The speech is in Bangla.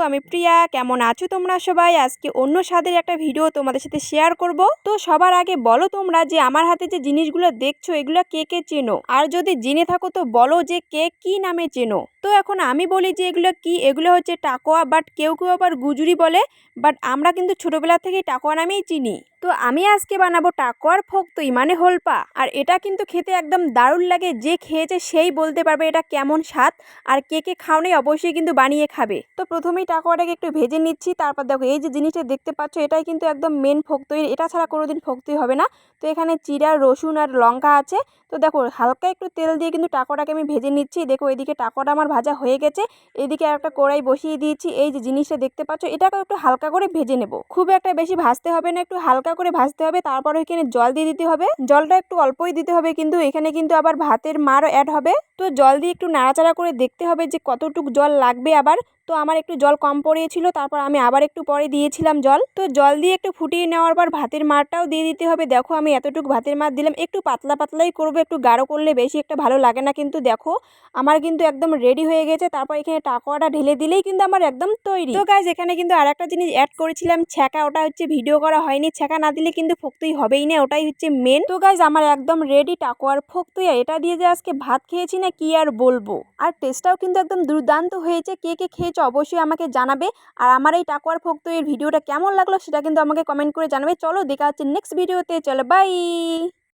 আমি প্রিয়া। কেমন আছো তোমরা সবাই? আজকে অন্য স্বাদের একটা ভিডিও তোমাদের সাথে শেয়ার করব। তো সবার আগে বলো তোমরা যে আমার হাতে যে জিনিসগুলো দেখছো এগুলো কে কে চেনো, আর যদি জেনে থাকো তো বলো যে কে কি নামে চেনো। তো এখন আমি বলি যে এগুলো কি, এগুলো হচ্ছে টাকোয়া, বাট কেউ কেউ আবার গুজুরি বলে, বাট আমরা কিন্তু ছোটবেলা থেকেই টাকোয়া নামেই চিনি। তো আমি আজকে বানাবো টাকোয়ার ফক্তই মানে হোলপা, আর এটা কিন্তু খেতে একদম দারুণ লাগে। যে খেয়েছে সেই বলতে পারবে এটা কেমন স্বাদ। আর কে কে খাওনি অবশ্যই কিন্তু বানিয়ে খাবে। তো প্রথমেই টাকোয়াটাকে একটু ভেজে নিচ্ছি। তারপর দেখো এই যে জিনিসটা দেখতে পাচ্ছ এটাই কিন্তু একদম মেন ফক্তই, এটা ছাড়া কোনোদিন ফক্তই হবে না। তো এখানে জিরা, রসুন আর লঙ্কা আছে। তো দেখো হালকা একটু তেল দিয়ে কিন্তু টাকোয়াটাকে আমি ভেজে নিচ্ছি। দেখো এদিকে টাকোয়াটা আমার ভাজা হয়ে গেছে। এদিকে আর একটা কড়াই বসিয়ে দিয়েছি। এই যে জিনিসটা দেখতে পাচ্ছ এটাকে একটু হালকা করে ভেজে নেব, খুব একটা বেশি ভাজতে হবে না, একটু হালকা করে ভাজতে হবে। তারপর এখানে জল দিয়ে দিতে হবে, জলটা একটু অল্পই দিতে হবে, কিন্তু এখানে কিন্তু আবার ভাতের মারও অ্যাড হবে। তো জল দিয়ে একটু নাড়াচাড়া করে দেখতে হবে যে কতটুকু জল লাগবে আবার। তো আমার একটু জল কম পড়িয়েছিল, তারপর আমি আবার একটু পরে দিয়েছিলাম জল। তো জল দিয়ে একটু ফুটিয়ে নেওয়ার পর ভাতের মারটাও দিয়ে দিতে হবে। দেখো আমি এতটুকু ভাতের মার দিলাম, একটু পাতলা পাতলাই করবো, একটু গাঢ় করলে বেশি একটা ভালো লাগে না। কিন্তু দেখো আমার কিন্তু একদম রেডি হয়ে গেছে। তারপর এখানে টাকোয়াটা ঢেলে দিলেই কিন্তু আমার একদম তৈরি। তো গাইজ এখানে কিন্তু আর একটা জিনিস অ্যাড করেছিলাম, ছ্যাঁকা। ওটা হচ্ছে ভিডিও করা হয়নি, ছ্যাঁকা না দিলে কিন্তু ফক্তই হবেই না, ওটাই হচ্ছে মেন। তো গাইজ আমার একদম রেডি টাকোয়ার ফক্তই। এটা দিয়ে যে আজকে ভাত খেয়েছি না কি আর বলবো। আর টেস্টটাও কিন্তু একদম দুর্দান্ত হয়েছে। কে কে খেয়েছো অবশ্যই আমাকে জানাবে। আর আমার এই টাকোয়ার ফক্তই এর ভিডিওটা কেমন লাগলো সেটা কিন্তু আমাকে কমেন্ট করে জানাবে। চলো দেখা হচ্ছে নেক্সট ভিডিওতে, চলো বাই।